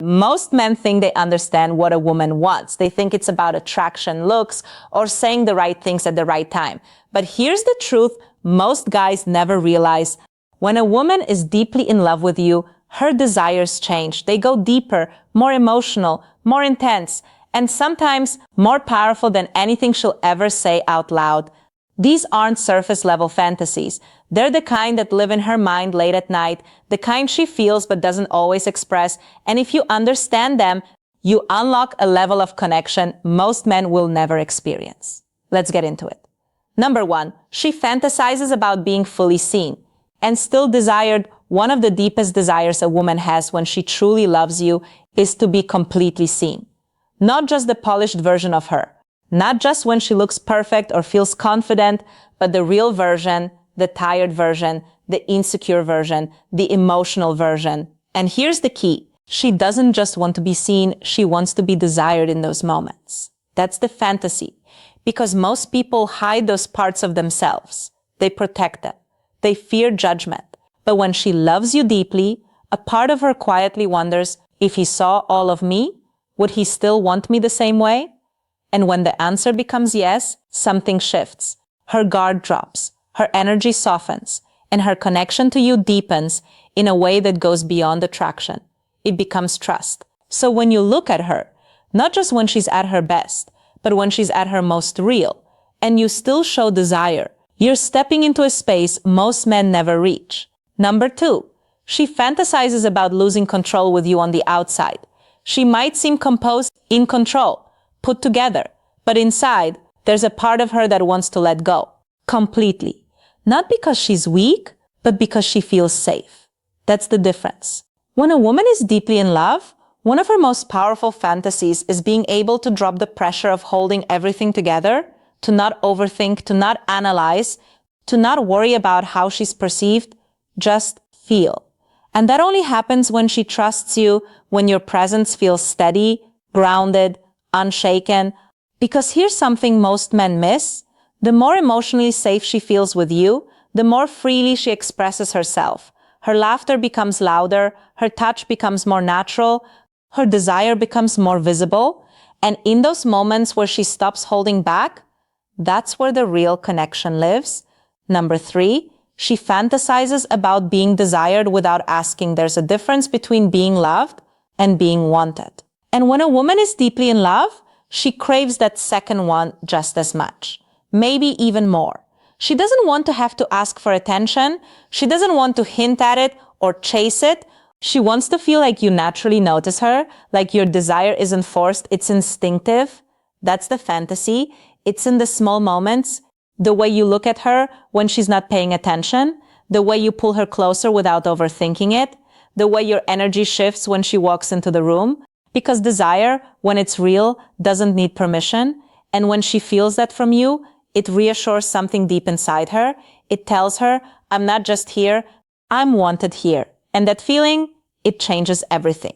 Most men think they understand what a woman wants. They think it's about attraction, looks, or saying the right things at the right time. But here's the truth most guys never realize. When a woman is deeply in love with you, her desires change. They go deeper, more emotional, more intense, and sometimes more powerful than anything she'll ever say out loud. These aren't surface-level fantasies. They're the kind that live in her mind late at night, the kind she feels but doesn't always express. And if you understand them, you unlock a level of connection most men will never experience. Let's get into it. Number 1, she fantasizes about being fully seen and still desired. One of the deepest desires a woman has when she truly loves you is to be completely seen. Not just the polished version of her. Not just when she looks perfect or feels confident, but the real version, the tired version, the insecure version, the emotional version. And here's the key. She doesn't just want to be seen, she wants to be desired in those moments. That's the fantasy. Because most people hide those parts of themselves. They protect them. They fear judgment. But when she loves you deeply, a part of her quietly wonders, if he saw all of me, would he still want me the same way? And when the answer becomes yes, something shifts. Her guard drops, her energy softens, and her connection to you deepens in a way that goes beyond attraction. It becomes trust. So when you look at her, not just when she's at her best, but when she's at her most real, and you still show desire, you're stepping into a space most men never reach. Number 2, she fantasizes about losing control with you on the outside. She might seem composed, in control, put together, but inside, there's a part of her that wants to let go. Completely. Not because she's weak, but because she feels safe. That's the difference. When a woman is deeply in love, one of her most powerful fantasies is being able to drop the pressure of holding everything together, to not overthink, to not analyze, to not worry about how she's perceived, just feel. And that only happens when she trusts you, when your presence feels steady, grounded, unshaken. Because here's something most men miss. The more emotionally safe she feels with you, the more freely she expresses herself. Her laughter becomes louder, her touch becomes more natural, her desire becomes more visible. And in those moments where she stops holding back, that's where the real connection lives. Number 3, she fantasizes about being desired without asking. There's a difference between being loved and being wanted. And when a woman is deeply in love, she craves that second one just as much, maybe even more. She doesn't want to have to ask for attention. She doesn't want to hint at it or chase it. She wants to feel like you naturally notice her, like your desire isn't forced, it's instinctive. That's the fantasy. It's in the small moments, the way you look at her when she's not paying attention, the way you pull her closer without overthinking it, the way your energy shifts when she walks into the room. Because desire, when it's real, doesn't need permission. And when she feels that from you, it reassures something deep inside her. It tells her, I'm not just here, I'm wanted here. And that feeling, it changes everything.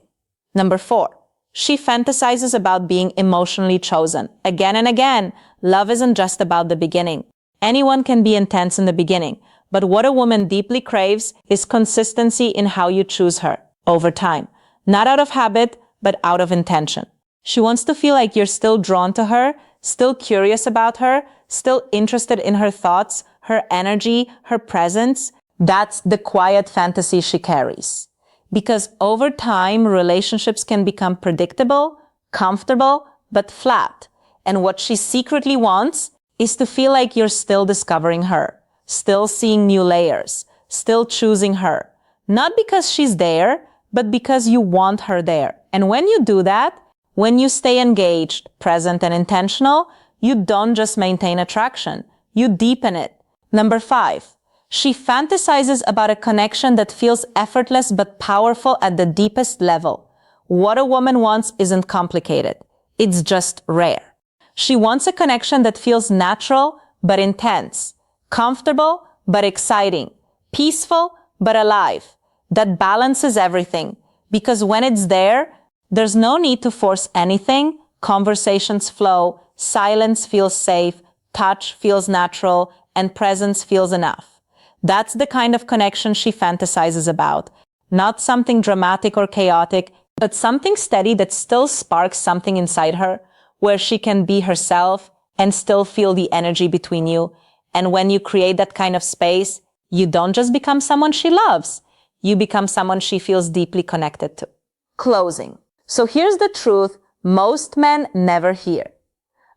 Number 4, she fantasizes about being emotionally chosen. Again and again, love isn't just about the beginning. Anyone can be intense in the beginning, but what a woman deeply craves is consistency in how you choose her over time. Not out of habit, but out of intention. She wants to feel like you're still drawn to her, still curious about her, still interested in her thoughts, her energy, her presence. That's the quiet fantasy she carries. Because over time, relationships can become predictable, comfortable, but flat. And what she secretly wants is to feel like you're still discovering her, still seeing new layers, still choosing her. Not because she's there, but because you want her there. And when you do that, when you stay engaged, present, and intentional, you don't just maintain attraction, you deepen it. Number 5, she fantasizes about a connection that feels effortless but powerful at the deepest level. What a woman wants isn't complicated. It's just rare. She wants a connection that feels natural but intense, comfortable but exciting, peaceful but alive, that balances everything. Because when it's there, there's no need to force anything. Conversations flow, silence feels safe, touch feels natural, and presence feels enough. That's the kind of connection she fantasizes about. Not something dramatic or chaotic, but something steady that still sparks something inside her, where she can be herself and still feel the energy between you. And when you create that kind of space, you don't just become someone she loves, you become someone she feels deeply connected to. Closing. So here's the truth most men never hear.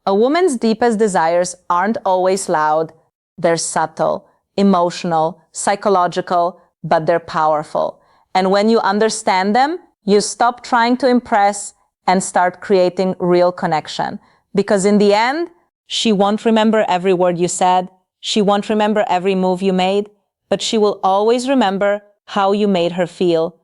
A woman's deepest desires aren't always loud. They're subtle, emotional, psychological, but they're powerful. And when you understand them, you stop trying to impress and start creating real connection. Because in the end, she won't remember every word you said. She won't remember every move you made, but she will always remember how you made her feel